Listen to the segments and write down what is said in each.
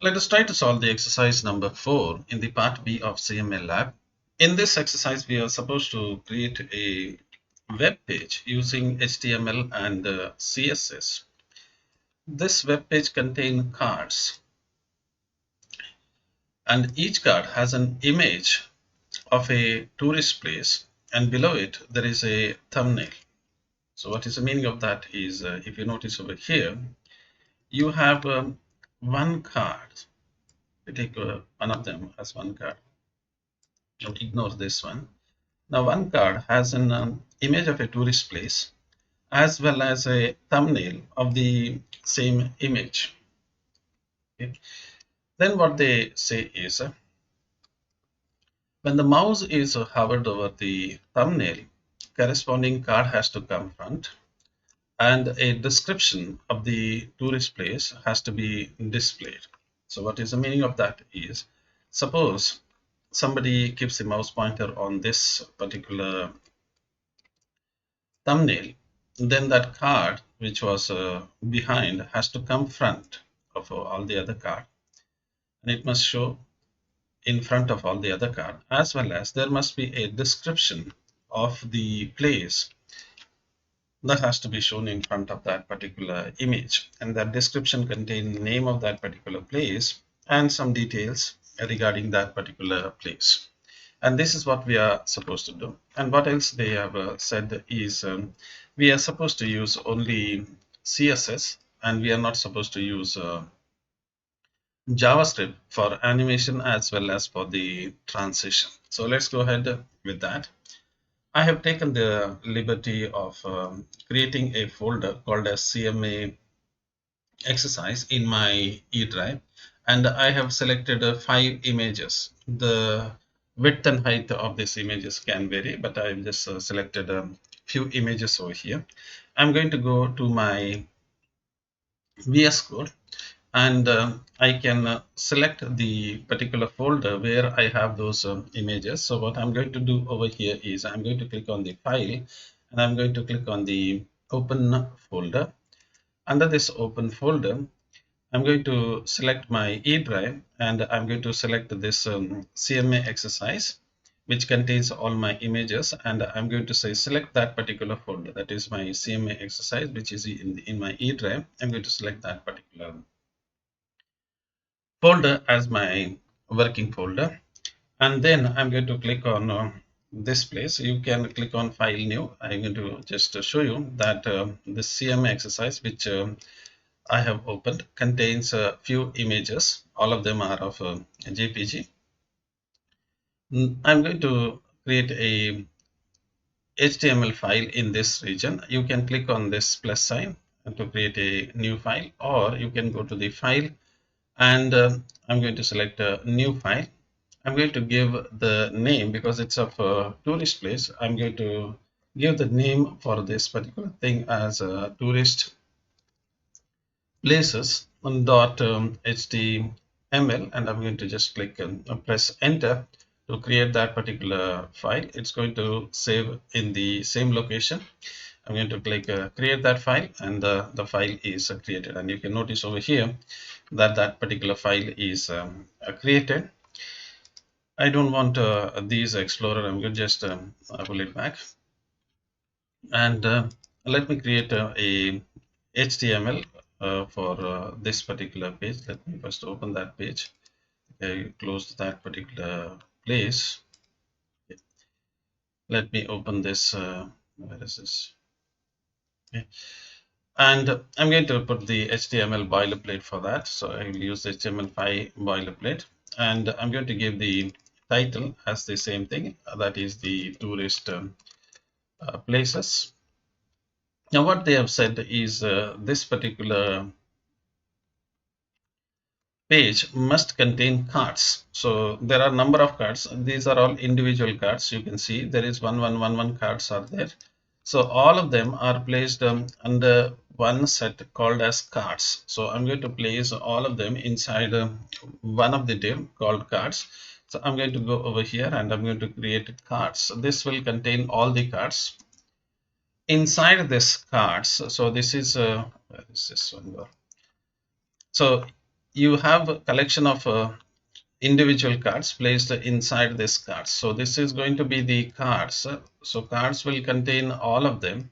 Let us try to solve the exercise number 4 in the part B of CMA lab. In this exercise, we are supposed to create a web page using HTML and CSS. This web page contains cards, and each card has an image of a tourist place, and below it there is a thumbnail. So what is the meaning of that is, if you notice over here, you have one card. We take one of them as one card. Don't ignore this one. Now, one card has an image of a tourist place as well as a thumbnail of the same image. Okay. Then what they say is, when the mouse is hovered over the thumbnail, corresponding card has to come front, and a description of the tourist place has to be displayed. So what is the meaning of that is, suppose somebody keeps the mouse pointer on this particular thumbnail, then that card which was behind has to come front of all the other card, and it must show in front of all the other card, as well as there must be a description of the place that has to be shown in front of that particular image, and that description contains the name of that particular place and some details regarding that particular place. And this is what we are supposed to do. And what else they have said is, we are supposed to use only CSS, and we are not supposed to use JavaScript for animation as well as for the transition. So let's go ahead with that. I have taken the liberty of creating a folder called as CMA exercise in my E drive, and I have selected 5 images. The width and height of these images can vary, but I've just selected a few images over here. I'm going to go to my vscode, and I can select the particular folder where I have those images. So what I'm going to do over here is I'm going to click on the file, and I'm going to click on the open folder. Under this open folder, I'm going to select my E drive, and I'm going to select this CMA exercise, which contains all my images, and I'm going to say select that particular folder, that is my CMA exercise, which is in my E drive. I'm going to select that particular folder as my working folder, and then I'm going to click on this place. You can click on file new. I'm going to just show you that the CMA exercise which I have opened contains a few images. All of them are of JPG. I'm going to create a HTML file in this region. You can click on this plus sign to create a new file, or you can go to the file, and I'm going to select a new file. I'm going to give the name, because it's of a tourist place. I'm going to give the name for this particular thing as tourist places dot HTML, and I'm going to just click and press enter to create that particular file. It's going to save in the same location. I'm going to click create that file, and the file is created, and you can notice over here that that particular file is created. I don't want these explorer. I'm going to just pull it back, and let me create a HTML for this particular page. Let me first open that page. Okay, close that particular place. Okay. Let me open this. Where is this? Okay. And I'm going to put the HTML boilerplate for that. So I will use HTML5 boilerplate, and I'm going to give the title as the same thing, that is the tourist places. Now what they have said is this particular page must contain cards. So there are number of cards. These are all individual cards. You can see there is 1111 cards are there. So all of them are placed under one set called as cards. So I'm going to place all of them inside one of the div called cards. So I'm going to go over here, and I'm going to create cards. So this will contain all the cards inside this cards. So this is where is this one go? So you have a collection of individual cards placed inside this cards. So this is going to be the cards. So cards will contain all of them.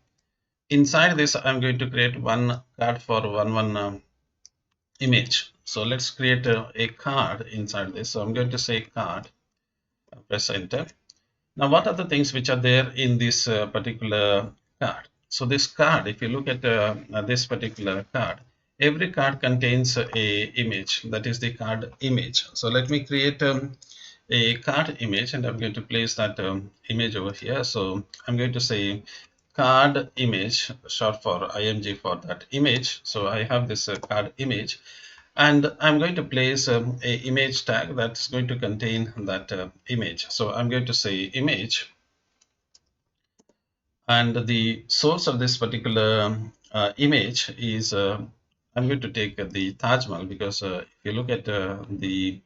Inside this, I'm going to create one card for one image. So let's create a card inside this. So I'm going to say card, press enter. Now, what are the things which are there in this particular card? So this card, if you look at this particular card, every card contains a image, that is the card image. So let me create a card image, and I'm going to place that image over here. So I'm going to say card image, short for img for that image. So I have this card image, and I'm going to place a image tag that's going to contain that image. So I'm going to say image, and the source of this particular image is I'm going to take the Taj Mahal, because if you look at the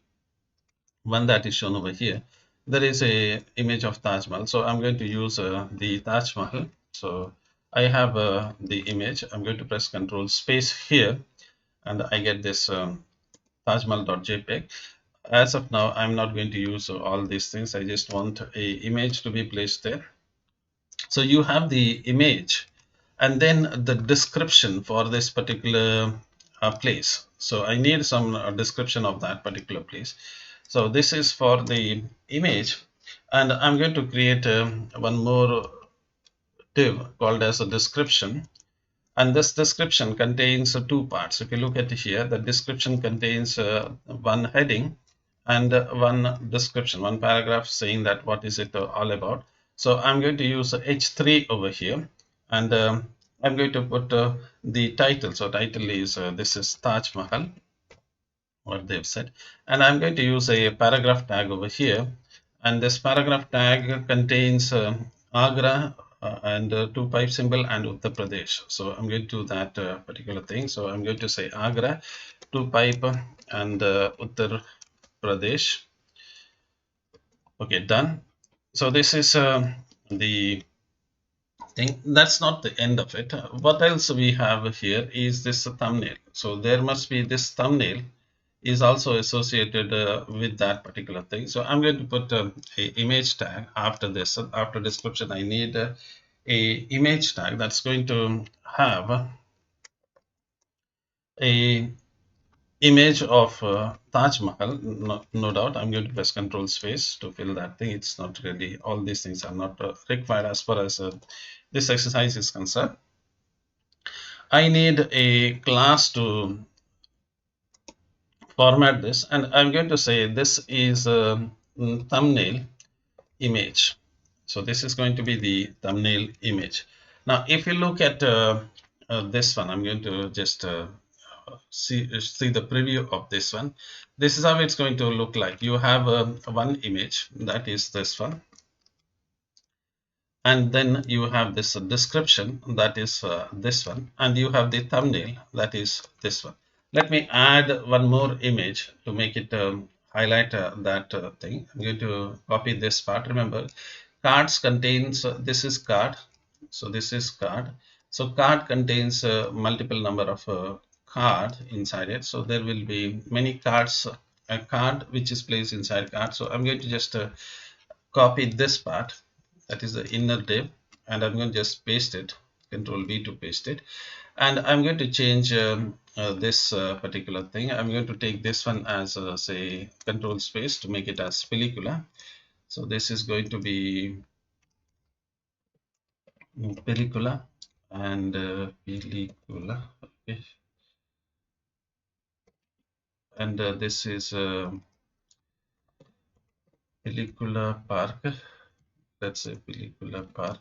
one that is shown over here, there is a image of Taj Mahal. So I'm going to use the Taj Mahal. So I have the image. I'm going to press Control Space here, and I get this Taj Mahal.jpg. As of now, I'm not going to use all these things. I just want a image to be placed there. So you have the image, and then the description for this particular place. So I need some description of that particular place. So this is for the image, and I'm going to create one more div called as a description. And this description contains two parts. If you look at here, the description contains one heading and one description, one paragraph saying that what is it all about. So I'm going to use H3 over here, and I'm going to put the title. So title is this is Taj Mahal, what they've said, and I'm going to use a paragraph tag over here, and this paragraph tag contains Agra and two pipe symbol and Uttar Pradesh. So I'm going to do that particular thing. So I'm going to say Agra, two pipe, and Uttar Pradesh. Okay, done. So this is the thing. That's not the end of it. What else we have here is this thumbnail. So there must be this thumbnail is also associated with that particular thing. So I'm going to put a image tag after this. After description, I need a image tag that's going to have a image of Taj Mahal. No doubt, I'm going to press Control Space to fill that thing. It's not really, all these things are not required as far as this exercise is concerned. I need a class to format this, and I'm going to say this is a thumbnail image. So this is going to be the thumbnail image. Now, if you look at this one, I'm going to just see the preview of this one. This is how it's going to look like. You have one image, that is this one, and then you have this description, that is this one, and you have the thumbnail, that is this one. Let me add one more image to make it highlight that thing. I'm going to copy this part. Remember, cards contains this is card, so this is card. So card contains multiple number of card inside it. So there will be many cards, a card which is placed inside card. So I'm going to just copy this part, that is the inner div, and I'm going to just paste it, Control V to paste it, and I'm going to change this particular thing. I'm going to take this one as say Control Space to make it as pellicula. So this is going to be pellicula and pellicula, okay, and this is pellicula park. Let's say pellicula park,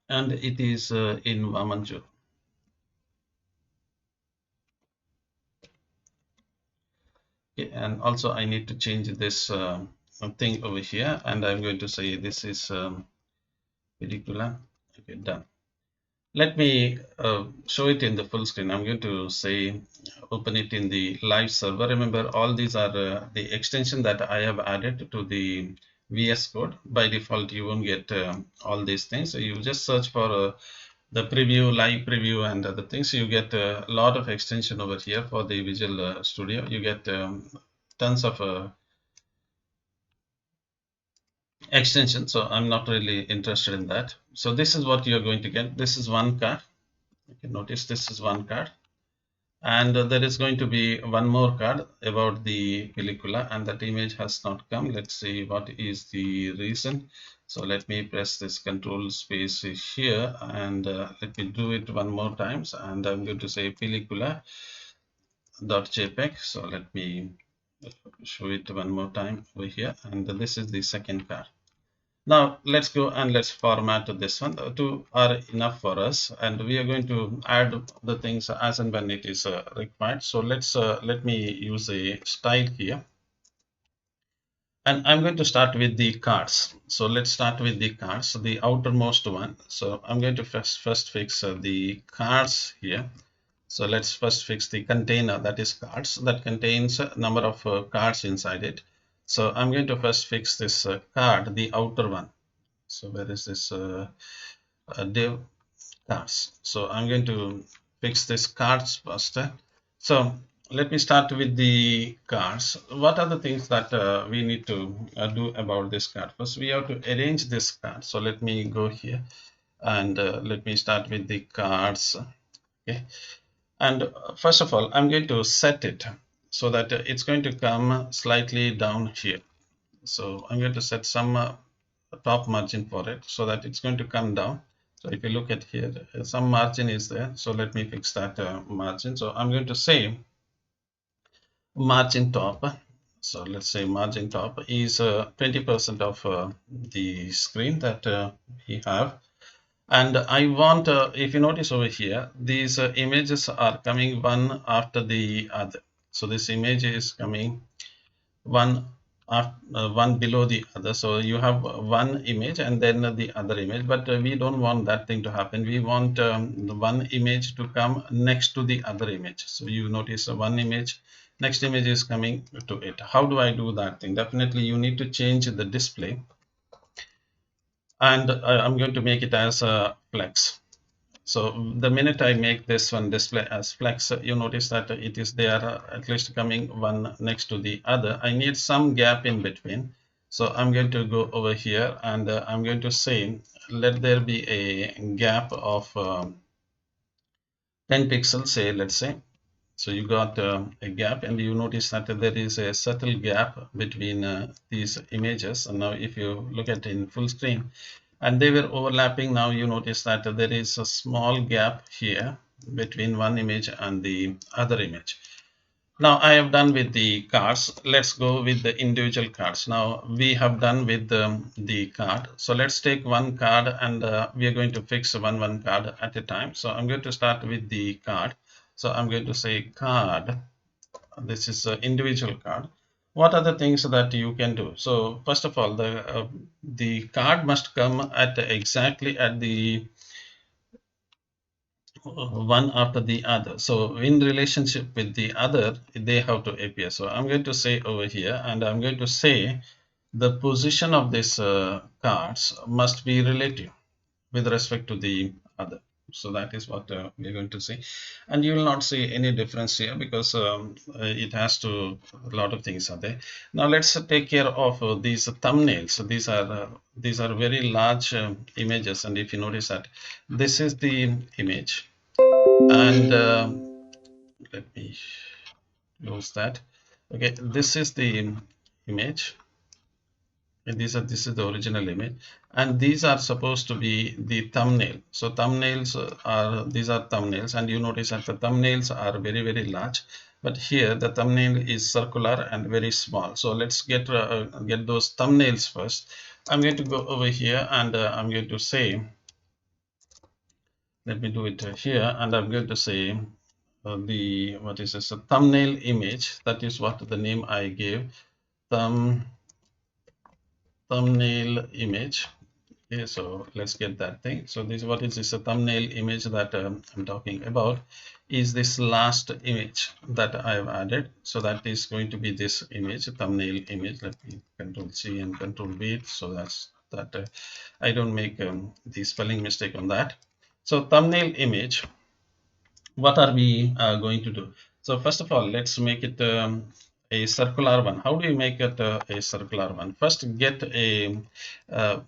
and it is in Vamanju. Okay, and also I need to change this thing over here, and I'm going to say this is pellicula. Okay, done. Let me show it in the full screen. I'm going to say open it in the live server. Remember, all these are the extension that I have added to the VS Code. By default, you won't get all these things. So you just search for the preview, live preview, and other things. You get a lot of extension over here for the Visual Studio. You get tons of extension, so I'm not really interested in that. So this is what you're going to get. This is one card. You can notice this is one card, and there is going to be one more card about the pellicula, and that image has not come. Let's see what is the reason. So let me press this control space here, and let me do it one more times, and I'm going to say pellicula.jpg. So let me show it one more time over here, and this is the second card. Now let's go and let's format this one. Two are enough for us, and we are going to add the things as and when it is required. So let me use a style here, and I'm going to start with the cards. So let's start with the cards, the outermost one. So I'm going to first fix the cards here. So let's first fix the container, that is cards, that contains a number of cards inside it. So I'm going to first fix this card, the outer one. So where is this div cards? So I'm going to fix this cards first. So let me start with the cards. What are the things that we need to do about this card? First, we have to arrange this card. So let me go here, and let me start with the cards. Okay, and first of all, I'm going to set it so that it's going to come slightly down here. So I'm going to set some top margin for it so that it's going to come down. So if you look at here, some margin is there. So let me fix that margin. So I'm going to say margin top. So let's say margin top is 20% of the screen that we have. And I want, if you notice over here, these images are coming one after the other. So this image is coming one one below the other. So you have one image and then the other image, but we don't want that thing to happen. We want the one image to come next to the other image. So you notice one image, next image is coming to it. How do I do that thing? Definitely you need to change the display, and I'm going to make it as a flex. So the minute I make this one display as flex, you notice that it is there at least coming one next to the other. I need some gap in between. So I'm going to go over here, and I'm going to say, let there be a gap of 10 pixels, say, let's say. So you got a gap, and you notice that there is a subtle gap between these images. And now if you look at it in full screen, and they were overlapping, now you notice that there is a small gap here between one image and the other image. Now I have done with the cards. Let's go with the individual cards. Now we have done with the card. So let's take one card, and we are going to fix one card at a time. So I'm going to start with the card. So I'm going to say card. This is an individual card. What are the things that you can do? So first of all, the card must come at exactly at the one after the other. So in relationship with the other, they have to appear. So I'm going to say over here, and I'm going to say the position of these cards must be relative with respect to the other. So that is what we're going to see, and you will not see any difference here because it has to, a lot of things are there. Now let's take care of these thumbnails. So these are very large images, and if you notice that this is the image, and let me close that. Okay, this is the image, and this is the original image, and these are supposed to be the thumbnail. So thumbnails are, these are thumbnails, and you notice that the thumbnails are very large, but here the thumbnail is circular and very small. So let's get those thumbnails first. I'm going to go over here, and I'm going to say, let me do it here, and I'm going to say the, what is this, a thumbnail image. That is what the name I gave, thumbnail image. Okay, so let's get that thing. So this, what is this, a thumbnail image that I'm talking about is this last image that I've added. So that is going to be this image, thumbnail image. Let me Control C and Control V, so that's that I don't make the spelling mistake on that. So thumbnail image, what are we going to do? So first of all, let's make it a circular one. How do you make it a circular one? First, get a uh,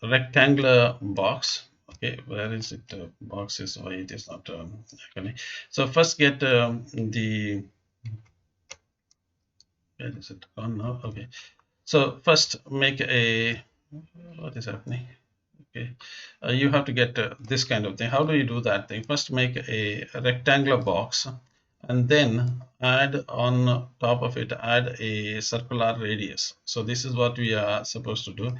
rectangular box. Okay, where is it? Box is why it is not actually. So first get the, where is it gone now? Okay, so first make a, what is happening? Okay, you have to get this kind of thing. How do you do that thing? First make a rectangular box and then add on top of it, add a circular radius. So this is what we are supposed to do.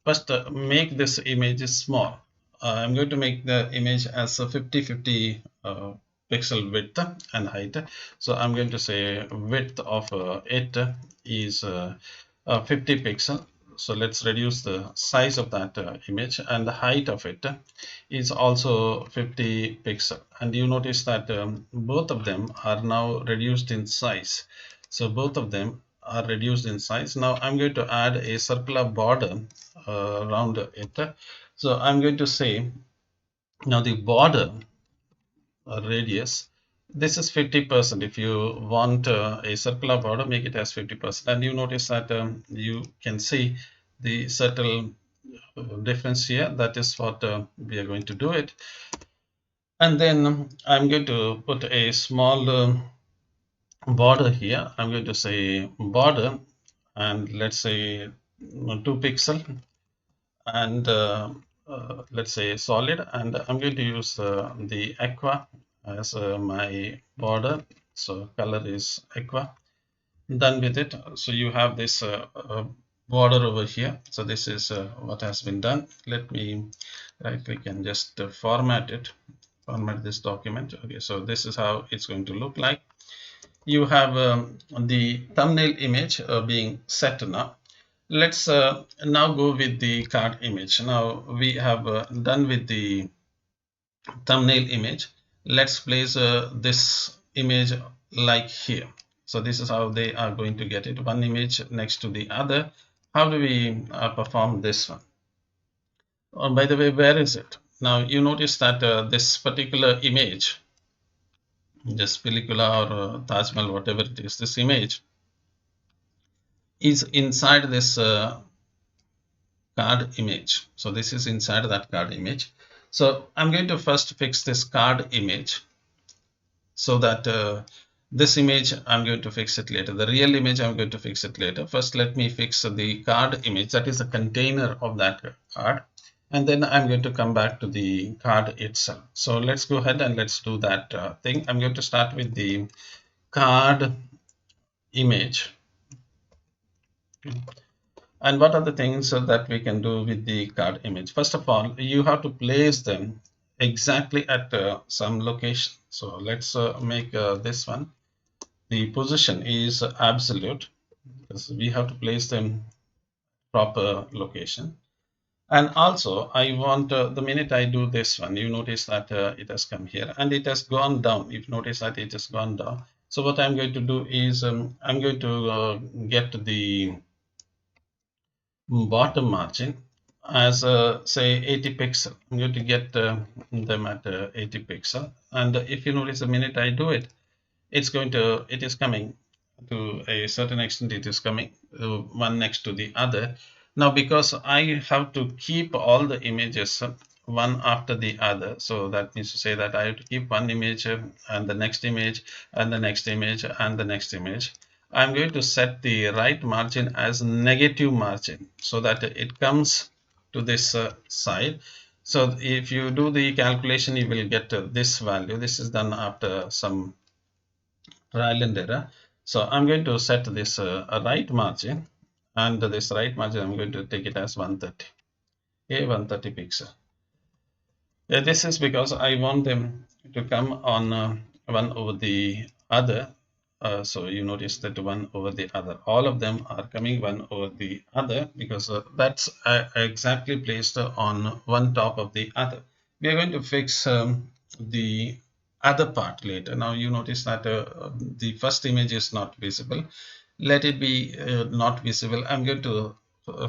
First make this image small. I'm going to make the image as a 50-50 pixel width and height. So I'm going to say width of it is 50 pixel. So let's reduce the size of that image, and the height of it is also 50 pixel. And you notice that both of them are now reduced in size. So both of them are reduced in size. Now I'm going to add a circular border around it. So I'm going to say, now the border radius, this is 50%. If you want a circular border, make it as 50%. And you notice that you can see the subtle difference here. That is what we are going to do it. And then I'm going to put a small border here. I'm going to say border, and let's say 2 pixel, and let's say solid, and I'm going to use the aqua as my border. So color is aqua. Done with it. So you have this border over here. So this is what has been done. Let me right click and just format it, format this document. Okay, so this is how it's going to look like. You have the thumbnail image being set now. Let's now go with the card image. Now we have done with the thumbnail image. Let's place this image like here. So this is how they are going to get it, one image next to the other. How do we perform this one? Oh, by the way, where is it? Now you notice that this particular image, this pellicula or Taj Mahal, whatever it is, this image is inside this card image. So this is inside that card image. So I'm going to first fix this card image, so that this image I'm going to fix it later. The real image I'm going to fix it later. First let me fix the card image, that is the container of that card, and then I'm going to come back to the card itself. So let's go ahead and let's do that thing. I'm going to start with the card image. And what are the things that we can do with the card image? First of all, you have to place them exactly at some location. So let's make this one. The position is absolute because we have to place them proper location. And also I want the minute I do this one, you notice that it has come here and it has gone down. You notice that it has gone down. So what I'm going to do is I'm going to get the bottom margin as say 80 pixel. I'm going to get them at 80 pixel, and if you notice the minute I do it, it is coming to a certain extent, it is coming one next to the other. Now because I have to keep all the images one after the other, so that means to say that I have to keep one image and the next image and the next image and the next image. I'm going to set the right margin as negative margin so that it comes to this side. So if you do the calculation, you will get this value. This is done after some trial and error. So I'm going to set this right margin, and this right margin I'm going to take it as 130. Okay, 130 pixel. Yeah, this is because I want them to come on one over the other. So you notice that one over the other. All of them are coming one over the other because that's exactly placed on one top of the other. We are going to fix the other part later. Now you notice that the first image is not visible. Let it be not visible. I'm going to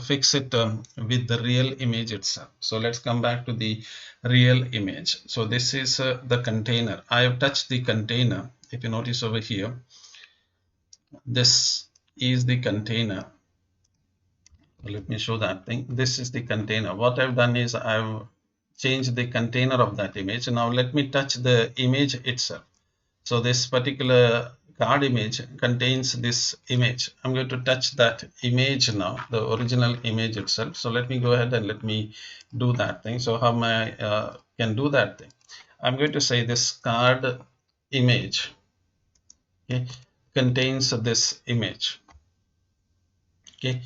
fix it with the real image itself. So let's come back to the real image. So this is the container. I have touched the container. If you notice over here, this is the container. Let me show that thing. This is the container. What I've done is I've changed the container of that image. Now let me touch the image itself. So this particular card image contains this image. I'm going to touch that image now, the original image itself. So let me go ahead and let me do that thing. So how I can do that thing? I'm going to say this card image, okay, contains this image. Okay.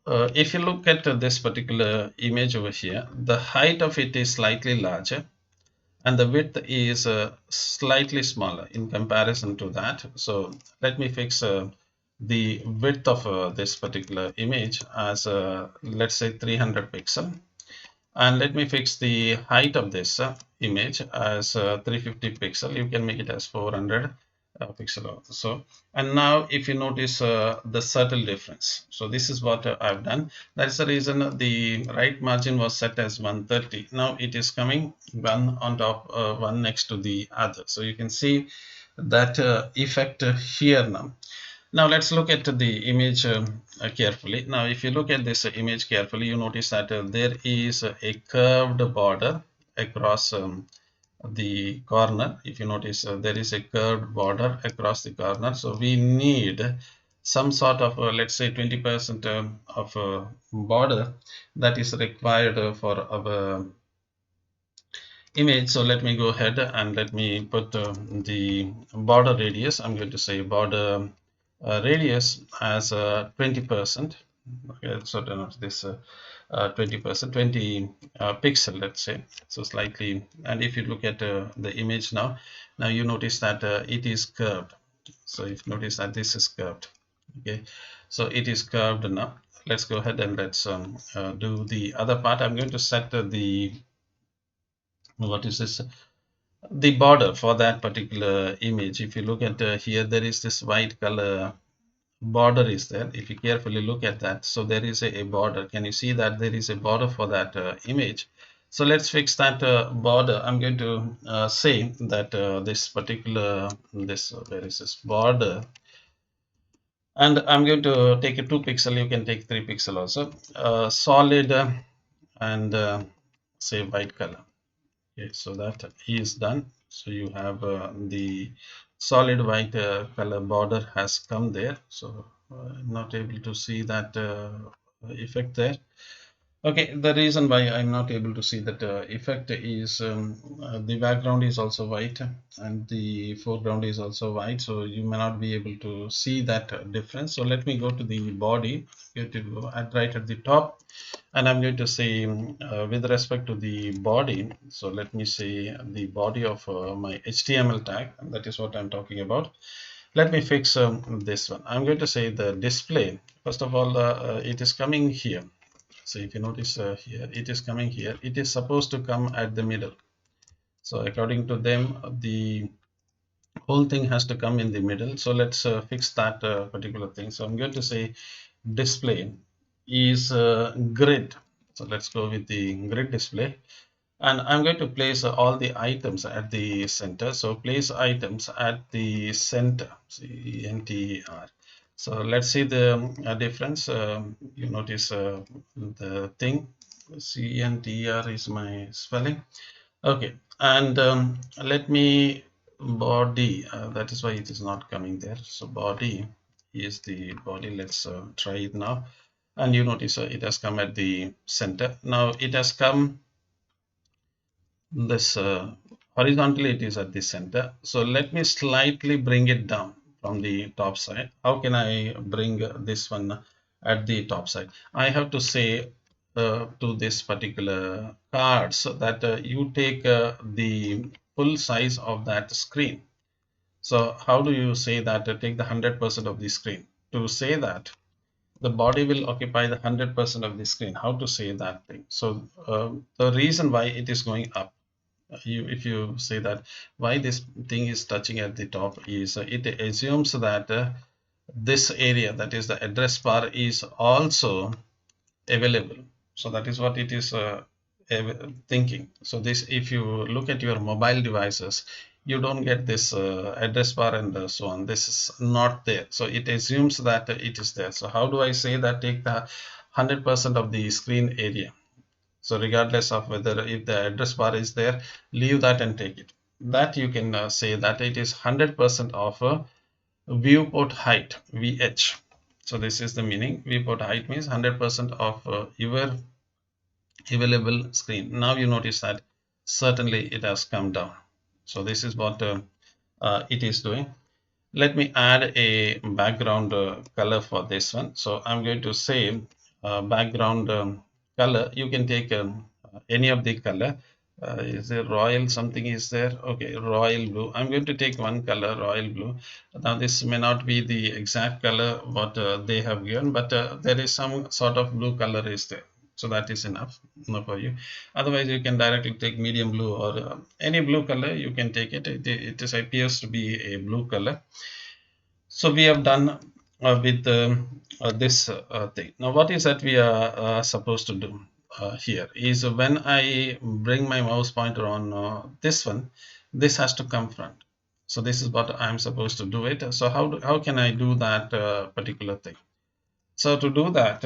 If you look at this particular image over here, the height of it is slightly larger and the width is slightly smaller in comparison to that. So let me fix the width of this particular image as let's say 300 pixel, and let me fix the height of this image as 350 pixel. You can make it as 400 pixel also. And now if you notice the subtle difference, so this is what I've done. That's the reason the right margin was set as 130. Now it is coming one on top, one next to the other. So you can see that effect here now. Now let's look at the image carefully. Now if you look at this image carefully, you notice that there is a curved border across the corner. If you notice, there is a curved border across the corner. So we need some sort of let's say 20% of border that is required for our image. So let me go ahead and let me put the border radius. I'm going to say border radius as 20%. Okay, so not this 20%, 20 pixel, let's say. So slightly, and if you look at the image now you notice that it is curved. So if you notice that this is curved, okay, so it is curved now. Let's go ahead and let's do the other part. I'm going to set the what is this, the border for that particular image. If you look at here, there is this white color border is there. If you carefully look at that, so there is a border. Can you see that there is a border for that image? So let's fix that border. I'm going to say that this particular where is this border, and I'm going to take a 2 pixel. You can take 3 pixel also, solid and say white color. Okay, so that is done. So you have the solid white color border has come there. So I'm not able to see that effect there. Okay, the reason why I'm not able to see that effect is the background is also white and the foreground is also white, so you may not be able to see that difference. So let me go to the body, going to go right at the top, and I'm going to say with respect to the body, so let me say the body of my HTML tag, that is what I'm talking about. Let me fix this one. I'm going to say the display. First of all, it is coming here. So if you notice here, it is coming here. It is supposed to come at the middle. So according to them, the whole thing has to come in the middle. So let's fix that particular thing. So I'm going to say display is grid. So let's go with the grid display. And I'm going to place all the items at the center. So place items at the center, CNTR. So let's see the difference. You notice the thing, CNTR is my spelling. Okay, and let me body, that is why it is not coming there. So body is the body. Let's try it now. And you notice it has come at the center. Now it has come this horizontally, it is at the center. So let me slightly bring it down from the top side. How can I bring this one at the top side? I have to say to this particular card so that you take the full size of that screen. So how do you say that take the 100% of the screen? To say that the body will occupy the 100% of the screen, how to say that thing? So the reason why it is going up, if you say that why this thing is touching at the top is it assumes that this area, that is the address bar, is also available. So that is what it is thinking. So this, if you look at your mobile devices, you don't get this address bar and so on. This is not there. So it assumes that it is there. So how do I say that? Take the 100% of the screen area. So regardless of whether if the address bar is there, leave that and take it. That you can say that it is 100% of viewport height, VH. So this is the meaning. Viewport height means 100% of your available screen. Now you notice that certainly it has come down. So this is what it is doing. Let me add a background color for this one. So I'm going to say background color. You can take any of the color. Is there royal something is there? Okay, royal blue. I'm going to take one color, royal blue. Now this may not be the exact color what they have given, but there is some sort of blue color is there. So that is enough for you. Otherwise, you can directly take medium blue or any blue color. You can take it. It is appears to be a blue color. So we have done with this thing. Now, what is that we are supposed to do here is when I bring my mouse pointer on this one, this has to come front. So this is what I'm supposed to do it. So how can I do that particular thing? So to do that,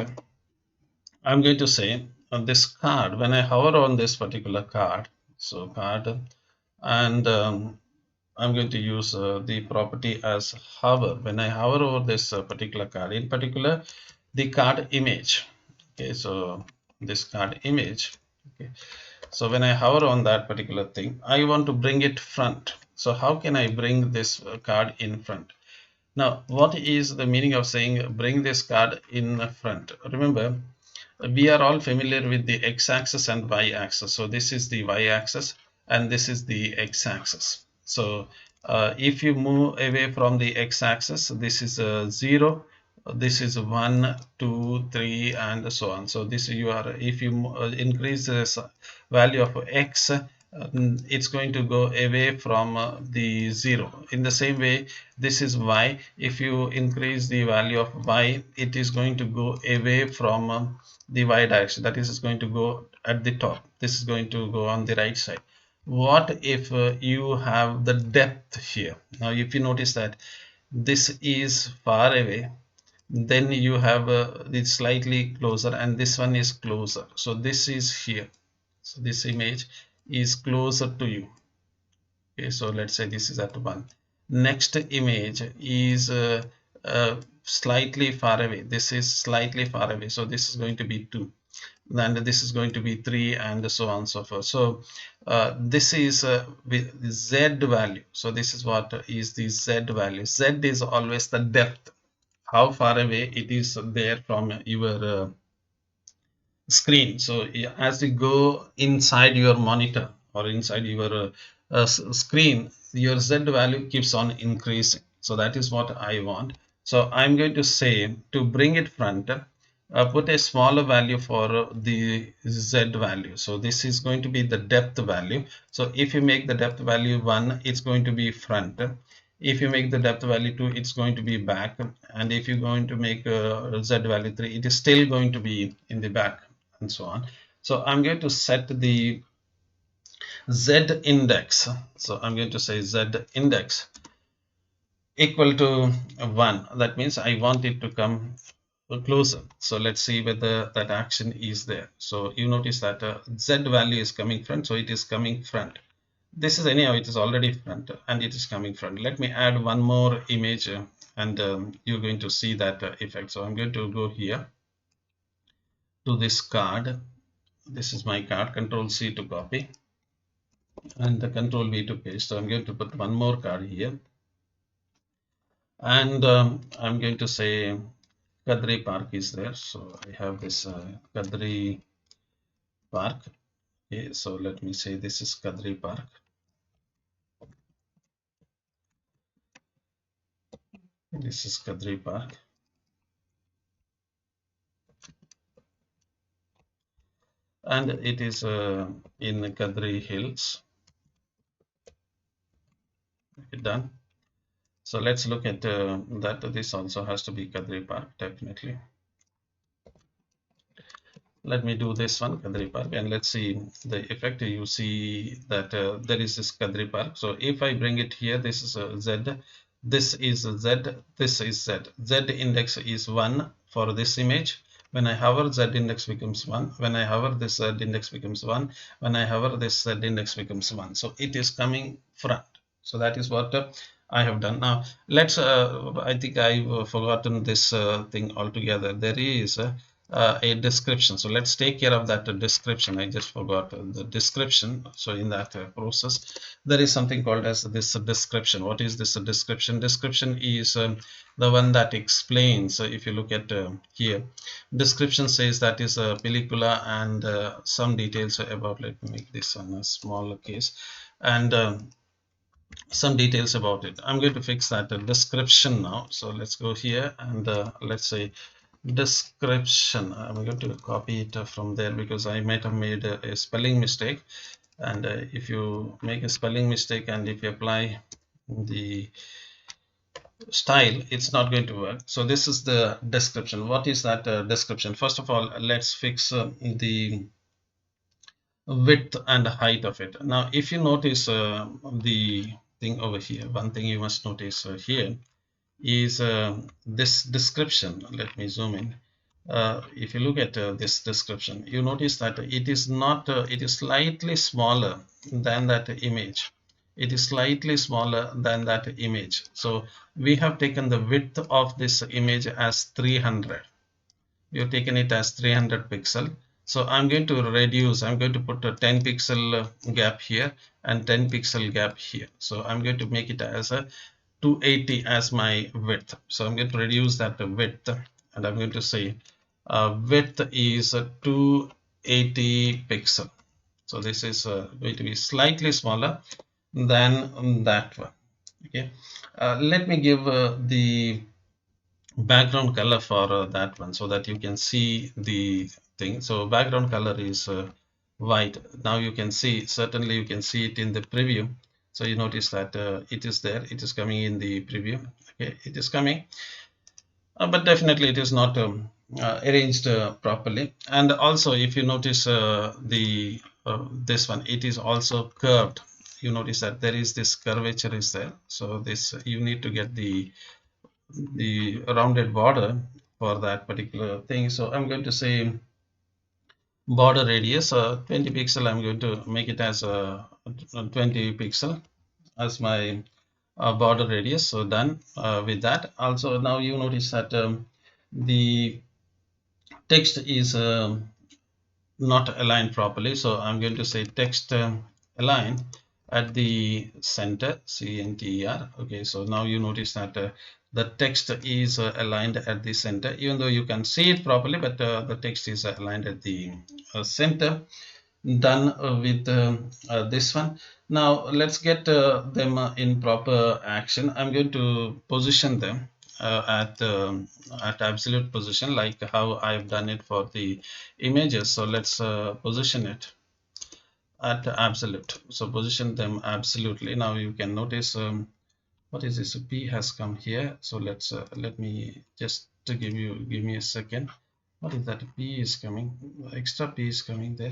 I'm going to say on this card, when I hover on this particular card, so card, and I'm going to use the property as hover. When I hover over this particular card, in particular, the card image. Okay, so this card image. Okay, so when I hover on that particular thing, I want to bring it front. So how can I bring this card in front? Now, what is the meaning of saying bring this card in front? Remember, we are all familiar with the x-axis and y-axis. So this is the y-axis and this is the x-axis. So if you move away from the x-axis, this is 0, this is 1, 2, 3, and so on. So this you are, if you increase this value of x, it's going to go away from the 0. In the same way, this is y. If you increase the value of y, it is going to go away from the y direction. That is going to go at the top. This is going to go on the right side. What if you have the depth here? Now, if you notice that this is far away, then you have it slightly closer, and this one is closer. So this is here. So this image is closer to you. Okay, so let's say this is at 1. Next image is slightly far away. This is slightly far away. So this is going to be 2. And this is going to be 3, and so on and so forth. So this is with the z value. So this is what is the z value. Z is always the depth, how far away it is there from your screen. So as you go inside your monitor or inside your screen, your z value keeps on increasing. So that is what I want. So I'm going to say to bring it front, put a smaller value for the z value. So this is going to be the depth value. So if you make the depth value 1, it's going to be front. If you make the depth value 2, it's going to be back. And if you're going to make z value 3, it is still going to be in the back, and so on. So I'm going to set the z index. So I'm going to say z index equal to 1. That means I want it to come closer. So let's see whether that action is there. So you notice that z value is coming front, so it is coming front. This is anyhow, it is already front and it is coming front. Let me add one more image and you're going to see that effect. So I'm going to go here to this card. This is my card. Control C to copy and the Control V to paste. So I'm going to put one more card here, and I'm going to say Kadri Park is there. So I have this Kadri Park. Okay, so let me say this is Kadri Park. This is Kadri Park. And it is in Kadri Hills. Okay, done. So let's look at that. This also has to be Kadri Park, definitely. let me do this one, Kadri Park, and let's see the effect. You see that there is this Kadri Park. So if I bring it here, this is a Z, this is a Z, this is Z. Z index is 1 for this image. When I hover, Z index becomes 1. When I hover, this Z index becomes 1. When I hover, this Z index becomes 1. So it is coming front. So that is what I have done. Now let's, I think I've forgotten this thing altogether. There is a description. So let's take care of that description. I just forgot the description. So in that process, there is something called as this description. What is this description? Description is the one that explains. If you look at here, description says that is a pellicula and some details about. Let me make this on a smaller case, and some details about it. I'm going to fix that description now. So let's go here and let's say description. I'm going to copy it from there because I might have made a spelling mistake. And if you make a spelling mistake and if you apply the style, it's not going to work. So this is the description. What is that description? First of all, let's fix the width and height of it. Now if you notice the thing over here, one thing you must notice here is this description. Let me zoom in. If you look at this description, you notice that it is not, it is slightly smaller than that image. It is slightly smaller than that image. So we have taken the width of this image as 300. We have taken it as 300 pixel. So I'm going to reduce, I'm going to put a 10 pixel gap here and 10 pixel gap here. So I'm going to make it as a 280 as my width. So I'm going to reduce that width and I'm going to say width is 280 pixel. So this is going to be slightly smaller than that one. Okay, let me give the background color for that one so that you can see the thing. So background color is white. Now you can see, certainly you can see it in the preview. So you notice that it is there, it is coming in the preview. Okay, it is coming, but definitely it is not arranged properly. And also if you notice the this one, it is also curved. You notice that there is this curvature is there. So this, you need to get the rounded border for that particular thing. So I'm going to say border radius 20 pixel. I'm going to make it as a 20 pixel as my border radius. So done with that. Also now you notice that the text is not aligned properly. So I'm going to say text align at the center, center. Okay, so now you notice that the text is aligned at the center, even though you can see it properly, but the text is aligned at the center. Done with this one. Now let's get them in proper action. I'm going to position them at absolute position, like how I've done it for the images. So let's position it at absolute. So position them absolutely. Now you can notice what is this? P has come here. So let's let me just to give me a second. What is that? P is coming. Extra P is coming there.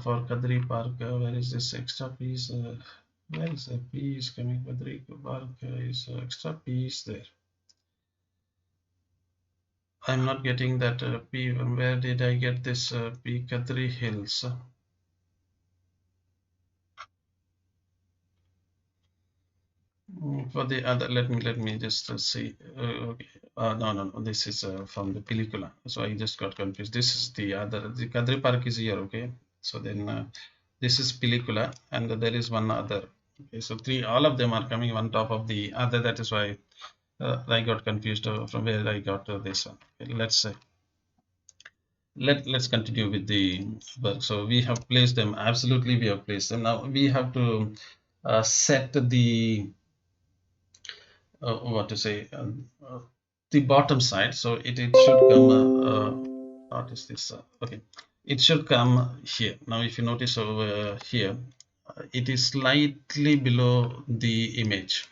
For Kadri Park, where is this extra piece? Where is the piece coming? Kadri Park is extra piece there. I'm not getting that P. Where did I get this P? Kadri Hills. For the other, let me just see. Okay. No. This is from the pellicula. So I just got confused. This is the other. The Kadri Park is here. Okay. So then this is pellicula, and there is one other. Okay. So three, all of them are coming on top of the other. That is why I got confused from where I got this one. Okay, let's say. Let's continue with the work. So we have placed them. Absolutely, we have placed them. Now we have to set the what to say the bottom side. So it should come what is this okay, it should come here. Now if you notice over here, it is slightly below the image.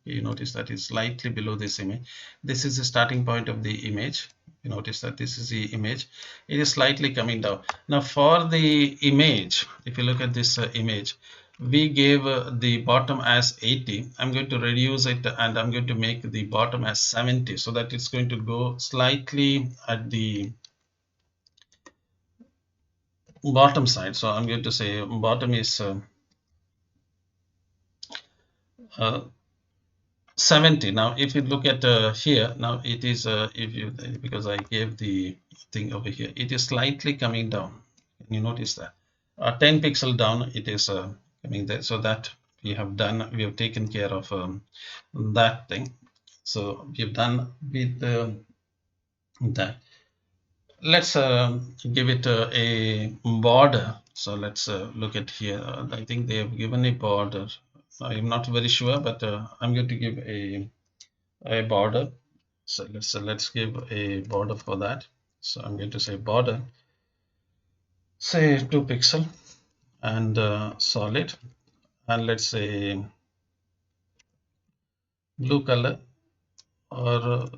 You notice that it's slightly below this image. This is the starting point of the image. You notice that this is the image. It is slightly coming down. Now for the image, if you look at this image, we gave the bottom as 80. I'm going to reduce it and I'm going to make the bottom as 70 so that it's going to go slightly at the bottom side. So I'm going to say bottom is uh, 70. Now if you look at here, now it is if you, because I gave the thing over here, it is slightly coming down. Can you notice that 10 pixel down it is coming there, so that we have taken care of that thing. So we've done with that. Let's give it a border. So let's look at here. I think they have given a border. I'm not very sure, but I'm going to give a border. So let's give a border for that. So I'm going to say border, say 2 pixel and solid, and let's say blue color, or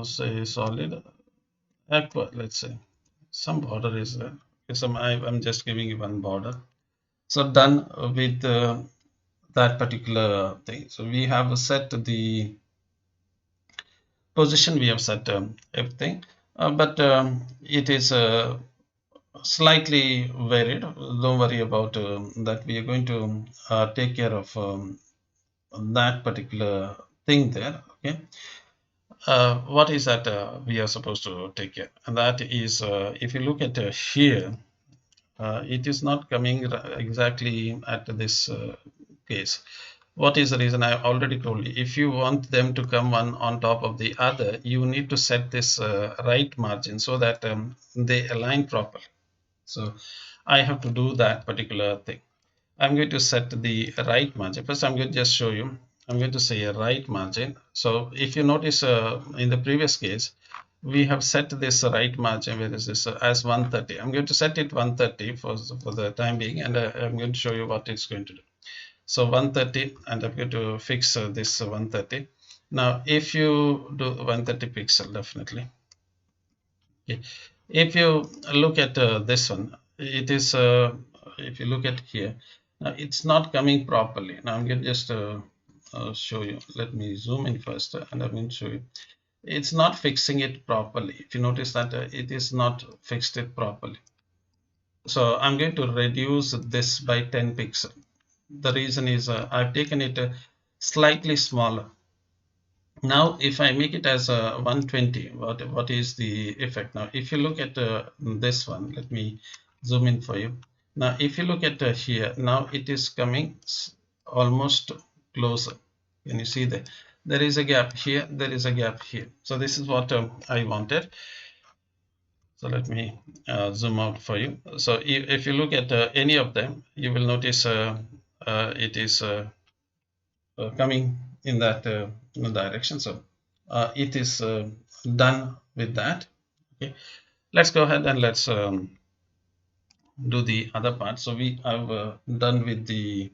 say solid aqua. Let's say some border is there. I'm just giving you one border. So done with that particular thing. So we have set the position, we have set everything, but it is slightly varied. Don't worry about that. We are going to take care of that particular thing there. Okay. What is that we are supposed to take care? And that is, if you look at here, it is not coming exactly at this case. What is the reason? I already told you. If you want them to come one on top of the other, you need to set this right margin so that they align properly. So I have to do that particular thing. I'm going to set the right margin. First, I'm going to just show you. I'm going to say a right margin. So if you notice in the previous case, we have set this right margin, where is this, as 130. I'm going to set it 130 for the time being, and I'm going to show you what it's going to do. So 130, and I'm going to fix this 130. Now, if you do 130 pixel, definitely. Okay. If you look at this one, it is, if you look at here, now it's not coming properly. Now I'm going to just show you. Let me zoom in first, and I'm going to show you. It's not fixing it properly. If you notice that it is not fixed it properly. So I'm going to reduce this by 10 pixel. The reason is I've taken it slightly smaller. Now if I make it as 120, what is the effect? Now if you look at this one, let me zoom in for you. Now if you look at here, now it is coming almost closer. Can you see that there is a gap here, there is a gap here? So this is what I wanted. So let me zoom out for you. So if you look at any of them, you will notice it is coming in that direction. So it is done with that. Okay, let's go ahead and let's do the other part. So we have done with the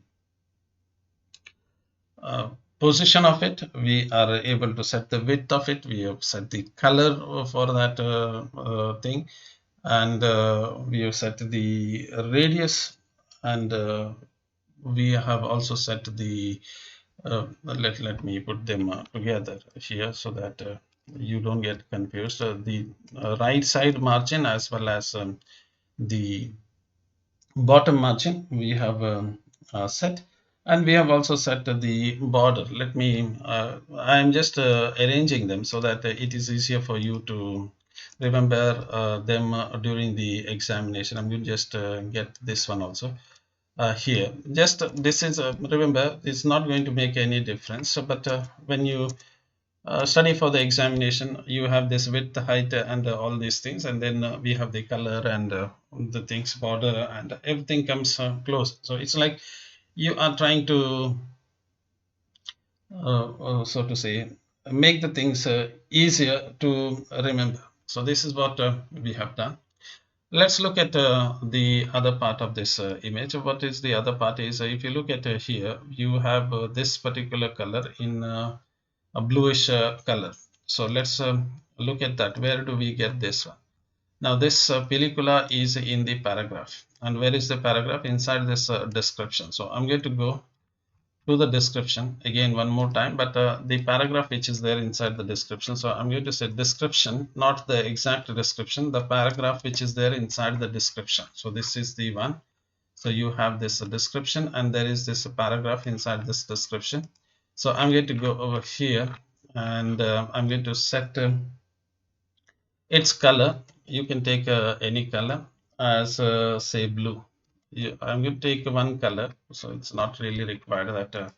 position of it. We are able to set the width of it. We have set the color for that thing, and we have set the radius, and we have also set the let me put them together here so that you don't get confused. The right side margin as well as the bottom margin we have set, and we have also set the border. Let me I'm just arranging them so that it is easier for you to remember them during the examination. I'm going to just get this one also here. Just this is remember, it's not going to make any difference. So, but when you study for the examination, you have this width, height, and all these things, and then we have the color and the things, border, and everything comes close. So it's like you are trying to so to say, make the things easier to remember. So this is what we have done. Let's look at the other part of this image. What is the other part is, if you look at here, you have this particular color in a bluish color. So let's look at that. Where do we get this one? Now this pellicula is in the paragraph, and where is the paragraph? Inside this description. So I'm going to go to the description again one more time, but the paragraph which is there inside the description. So I'm going to say description, not the exact description, the paragraph which is there inside the description. So this is the one. So you have this description, and there is this paragraph inside this description. So I'm going to go over here, and I'm going to set its color. You can take any color as say blue. I'm going to take one color, so it's not really required that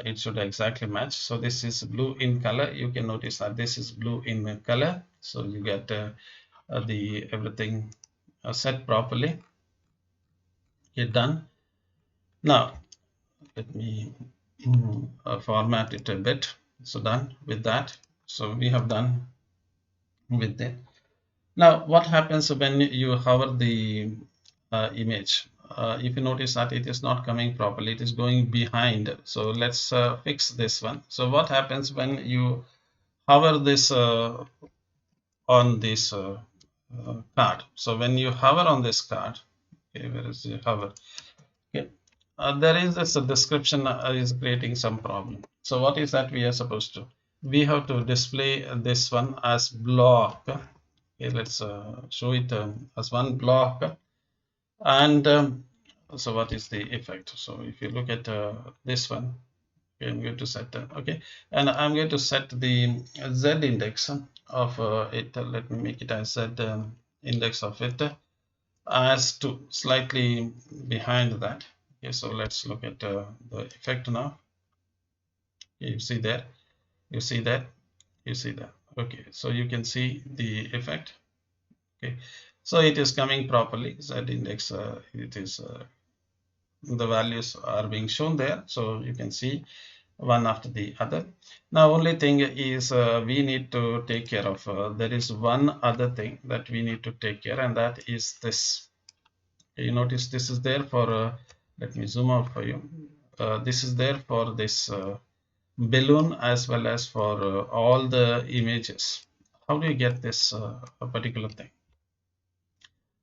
it should exactly match. So this is blue in color. You can notice that this is blue in color. So you get the everything set properly. Get done. Now let me format it a bit. So done with that. So we have done with it. Now what happens when you hover the image? If you notice that it is not coming properly, it is going behind. So let's fix this one. So what happens when you hover this on this card? So when you hover on this card, okay, where is the hover? Okay, there is this description is creating some problem. So what is that we are supposed to? We have to display this one as block. Okay, let's show it as one block. And so what is the effect? So if you look at this one, okay, I'm going to set okay, and I'm going to set the z index of it. Let me make it as z index of it as 2, slightly behind that. Okay, so let's look at the effect now. Okay, you see that, you see that, you see that. Okay, so you can see the effect. Okay, so it is coming properly. Z index, it is the values are being shown there, so you can see one after the other. Now only thing is we need to take care of, there is one other thing that we need to take care, and that is this. You notice this is there for let me zoom out for you. This is there for this balloon as well as for all the images. How do you get this particular thing?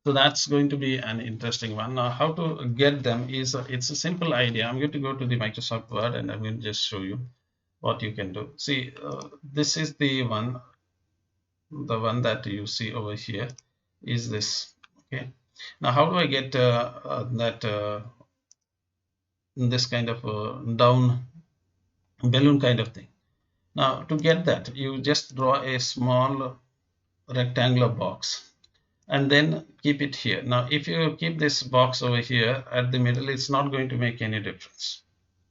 So that's going to be an interesting one. Now how to get them is it's a simple idea. I'm going to go to the Microsoft Word, and I'm going to just show you what you can do. See, this is the one that you see over here is this. Okay, now how do I get that this kind of down balloon kind of thing? Now to get that, you just draw a small rectangular box and then keep it here. Now if you keep this box over here at the middle, it's not going to make any difference.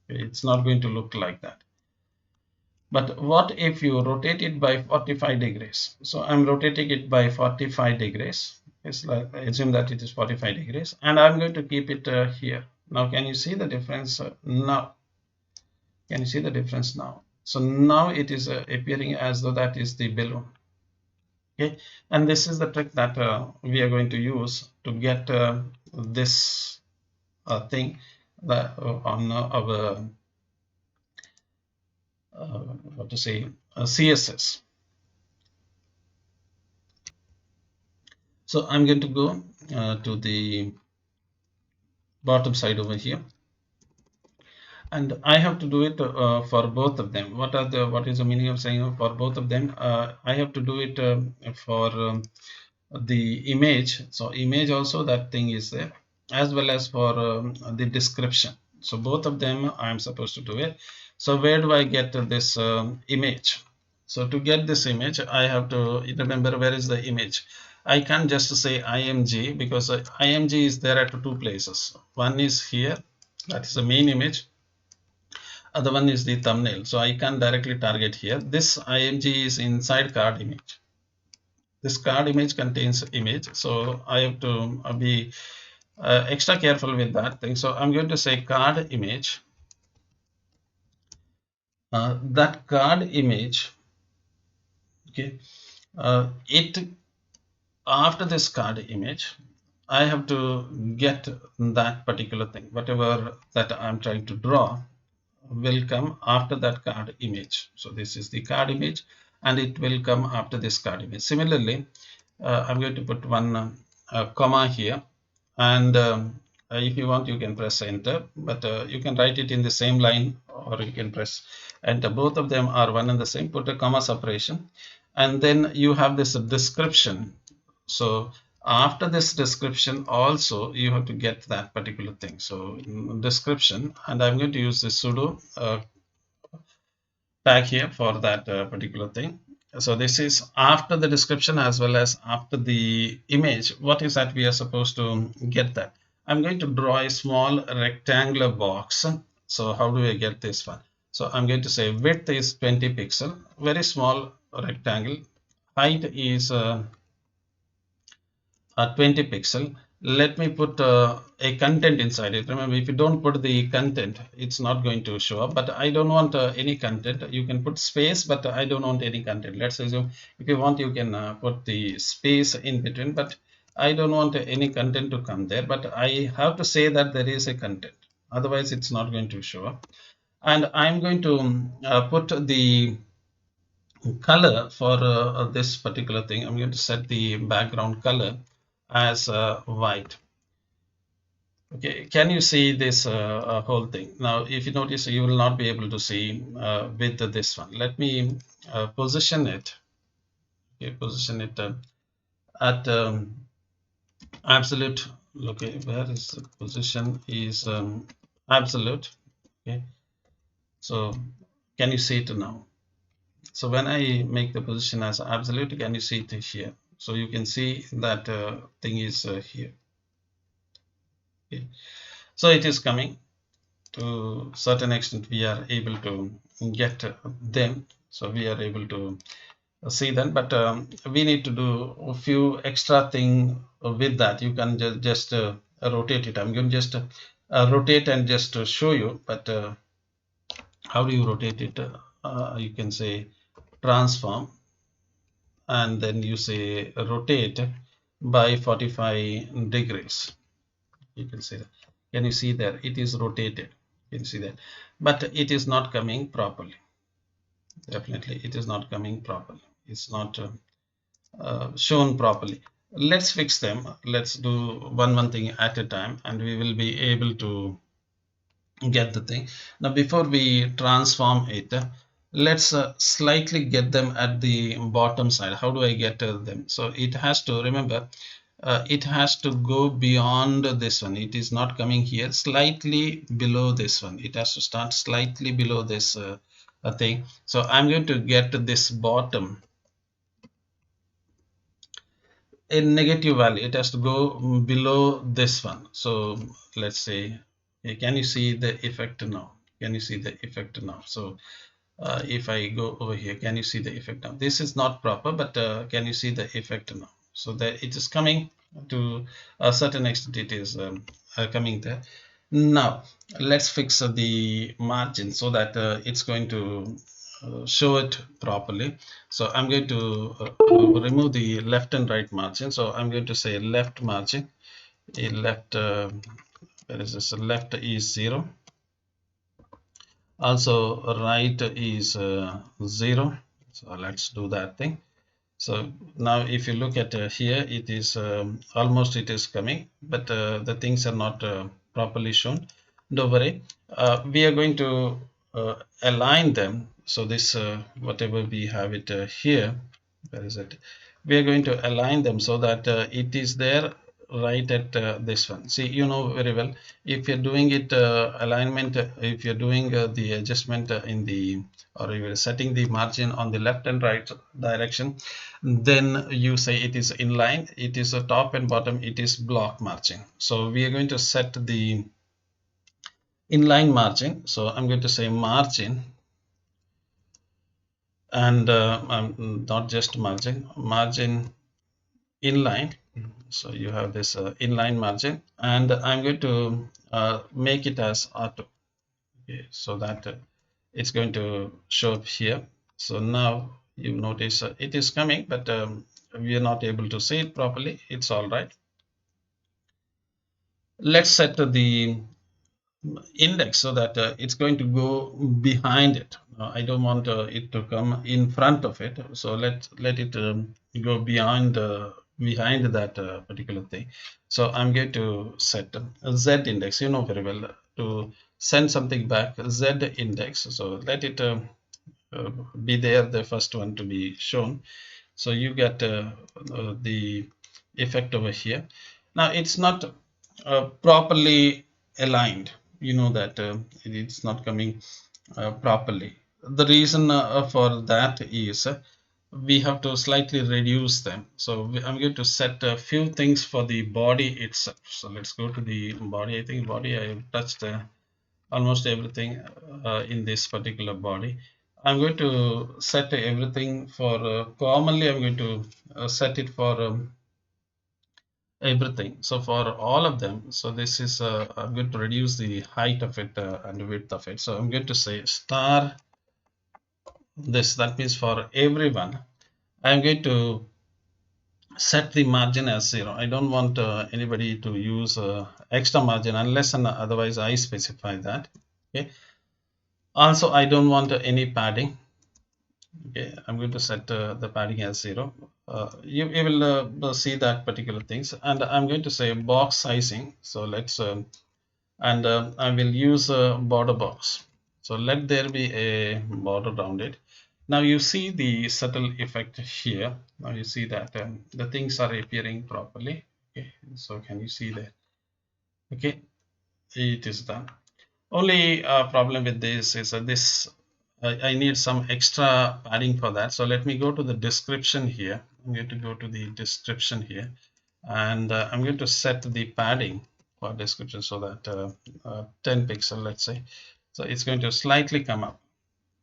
It's not going to look like that. But what if you rotate it by 45 degrees? So I'm rotating it by 45 degrees. It's like, assume that it is 45 degrees, and I'm going to keep it here. Now can you see the difference now? Can you see the difference now? So now it is appearing as though that is the balloon. Okay, and this is the trick that we are going to use to get this thing that, on our what to say CSS. So I'm going to go to the bottom side over here, and I have to do it for both of them. What is the meaning of saying for both of them? I have to do it for the image. So image also, that thing is there, as well as for the description. So both of them I am supposed to do it. So where do I get this image? So to get this image, I have to remember where is the image. I can't just say img, because img is there at two places. One is here, that is the main image. Other one is the thumbnail. So I can directly target here. This img is inside card image. This card image contains image, so I have to be extra careful with that thing. So I'm going to say card image. That card image, okay, it after this card image, I have to get that particular thing, whatever that I'm trying to draw will come after that card image. So this is the card image. and it will come after this card image. Similarly, I'm going to put one comma here, and if you want you can press enter, but you can write it in the same line or you can press enter. Both of them are one and the same. Put a comma separation, and then you have this description. So after this description also you have to get that particular thing. So description, and I'm going to use the sudo tag here for that particular thing. So this is after the description as well as after the image. What is that we are supposed to get that? I'm going to draw a small rectangular box. So how do I get this one? So I'm going to say width is 20 pixel, very small rectangle. Height is 20 pixel. Let me put a content inside it. Remember, if you don't put the content, it's not going to show up. But I don't want any content. You can put space, but I don't want any content. Let's assume if you want, you can put the space in between, but I don't want any content to come there. But I have to say that there is a content. Otherwise, it's not going to show up. And I'm going to put the color for this particular thing. I'm going to set the background color as white. Okay, can you see this whole thing? Now, if you notice, you will not be able to see with this one. Let me position it. Okay, position it at absolute. Okay, where is the position? Is absolute. Okay, so can you see it now? So when I make the position as absolute, can you see it here? So you can see that thing is here. Okay. So it is coming to certain extent. We are able to get them. So we are able to see them, but we need to do a few extra thing with that. You can just rotate it. I'm going to just rotate and just show you, but how do you rotate it? You can say transform, and then you say rotate by 45 degrees. You can see that. Can you see there? It is rotated. You can see that, but it is not coming properly. Definitely, it is not coming properly. It's not shown properly. Let's fix them. Let's do one thing at a time, and we will be able to get the thing. Now before we transform it, let's slightly get them at the bottom side. How do I get them? So it has to, remember, it has to go beyond this one. It is not coming here, slightly below this one. It has to start slightly below this thing. So I'm going to get this bottom a negative value. It has to go below this one. So let's say, can you see the effect now? Can you see the effect now? So if I go over here, can you see the effect now? This is not proper, but can you see the effect now? So that it is coming to a certain extent. It is coming there. Now let's fix the margin so that it's going to show it properly. So I'm going to remove the left and right margin. So I'm going to say left margin, a left, where is this? Left is 0. Also right is 0. So let's do that thing. So now if you look at here, it is almost it is coming, but the things are not properly shown. Don't worry, we are going to align them. So this whatever we have it here, where is it? We are going to align them so that it is there right at this one. See, you know very well, if you're doing it alignment, if you're doing the adjustment in the, or you're setting the margin on the left and right direction, then you say it is inline, it is a top and bottom, it is block margin. So we are going to set the inline margin. So I'm going to say margin, and not just margin inline. So you have this inline margin, and I'm going to make it as auto. Okay, so that it's going to show up here. So now you notice it is coming, but we are not able to see it properly. It's all right. Let's set the index so that it's going to go behind it. I don't want it to come in front of it. So let it go behind that particular thing. So I'm going to set a Z index. You know very well to send something back Z index. So let it be there, the first one to be shown. So you get the effect over here. Now it's not properly aligned. You know that it's not coming properly. The reason for that is we have to slightly reduce them. So I'm going to set a few things for the body itself. So let's go to the body. I think body I have touched almost everything in this particular body. I'm going to set everything for commonly I'm going to set it for everything. So for all of them, so this is I'm going to reduce the height of it and the width of it. So I'm going to say star this. That means for everyone, I'm going to set the margin as 0. I don't want anybody to use extra margin unless and otherwise I specify that. Okay. Also, I don't want any padding. Okay, I'm going to set the padding as 0. You will see that particular things, and I'm going to say box sizing. So let's and I will use a border box. So let there be a border around it. Now you see the subtle effect here. Now you see that the things are appearing properly. Okay, so can you see that? Okay, it is done. Only problem with this is this I need some extra padding for that. So let me go to the description here. I'm going to go to the description here, and I'm going to set the padding for description so that 10 pixel, let's say. So it's going to slightly come up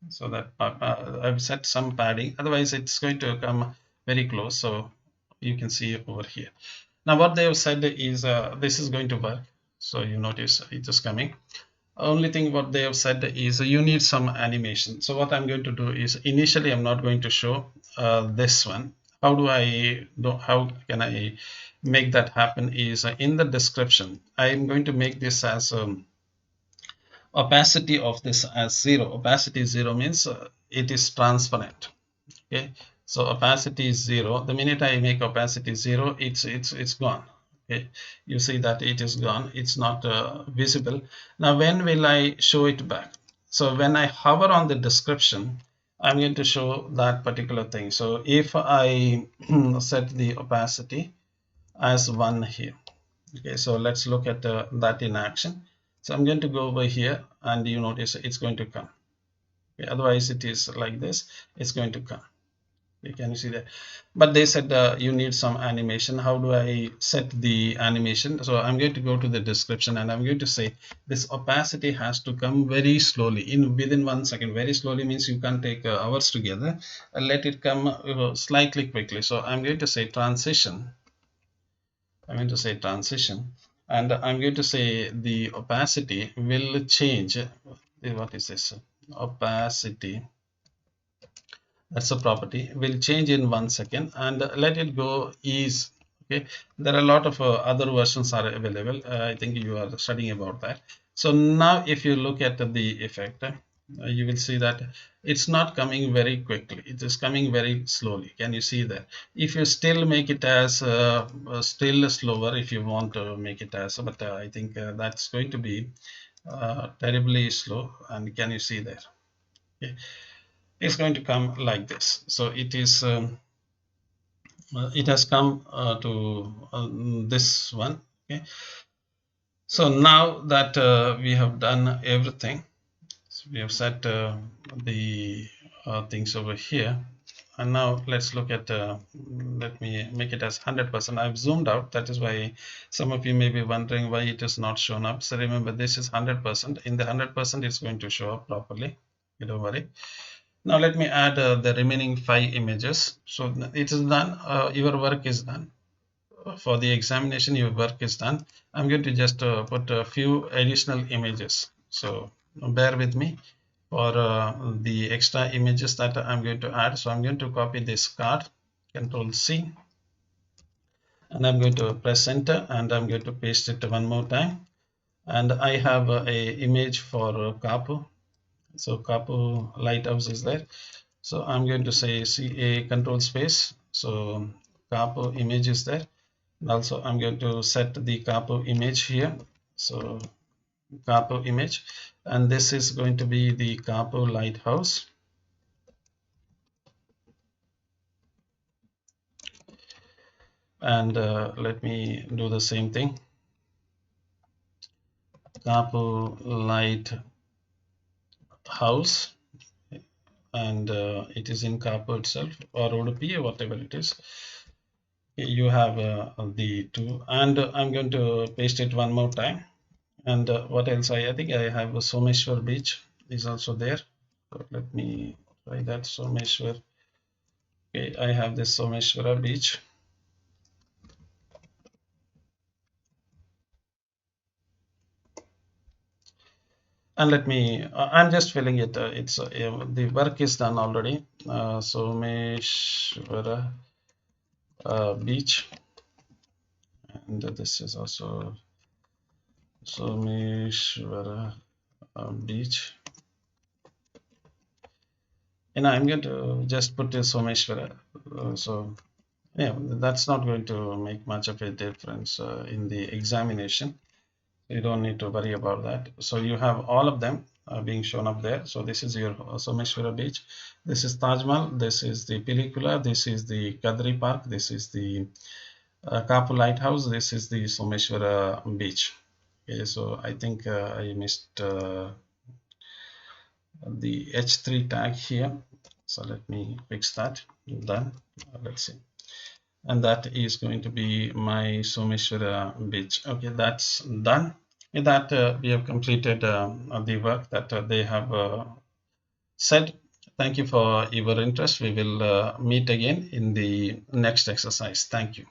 so that I've set some padding. Otherwise, it's going to come very close. So you can see over here. Now, what they have said is this is going to work. So you notice it is coming. Only thing what they have said is you need some animation. So what I'm going to do is initially I'm not going to show this one. How can I make that happen is in the description I'm going to make this as opacity of this as 0. Opacity 0 means it is transparent. Okay, so opacity is 0. The minute I make opacity 0, it's gone. Okay, you see that it is gone, it's not visible. Now when will I show it back? So when I hover on the description, I'm going to show that particular thing. So if I set the opacity as 1 here. Okay, so let's look at that in action. So I'm going to go over here and you notice it's going to come. Okay, otherwise it is like this, it's going to come. Can you see that? But they said you need some animation. How do I set the animation? So I'm going to go to the description and I'm going to say this opacity has to come very slowly in within 1 second. Very slowly means you can't take hours together. Let it come slightly quickly. So I'm going to say transition. I'm going to say transition, and I'm going to say the opacity will change. What is this? Opacity, that's a property, will change in 1 second, and let it go ease. Okay, there are a lot of other versions are available. I think you are studying about that. So now if you look at the effect, you will see that it's not coming very quickly, it is coming very slowly. Can you see that? If you still make it as still slower, if you want to make it as, but I think that's going to be terribly slow. And can you see there? Okay, it's going to come like this. So it has come to this one. Okay, so now that we have done everything, so we have set the things over here, and now let's look at let me make it as 100%. I've zoomed out, that is why some of you may be wondering why it is not shown up. So remember, this is 100%. In the 100% it's going to show up properly, you don't worry. Now let me add the remaining 5 images. So it is done. Your work is done. For the examination, your work is done. I'm going to just put a few additional images. So bear with me for the extra images that I'm going to add. So I'm going to copy this card, Control C, and I'm going to press enter, and I'm going to paste it one more time. And I have a image for Kapu. So Kapu lighthouse is there. So I'm going to say CA control space. So Kapu image is there. Also, I'm going to set the Kapu image here. So Kapu image, and this is going to be the Kapu lighthouse. And let me do the same thing. Kapu lighthouse, and it is in Kapu itself, or Udupi, whatever it is. You have the two, and I'm going to paste it one more time. And what else? I think I have a Someshwar beach is also there. So let me try that Someshwar. Okay, I have this Someshwara beach. And let me, I'm just filling it. It's the work is done already. Someshwara beach, and this is also Someshwara beach. And I'm going to just put this Someshwara. So yeah, that's not going to make much of a difference in the examination. You don't need to worry about that. So you have all of them being shown up there. So this is your Someshwara beach. This is Taj Mahal. This is the Pilikula. This is the Kadri Park. This is the Kapu Lighthouse. This is the Someshwara beach. Okay, so I think I missed the H3 tag here. So let me fix that. Done. Let's see. And that is going to be my Someshwara beach. Okay, that's done. With that, we have completed the work that they have said. Thank you for your interest. We will meet again in the next exercise. Thank you.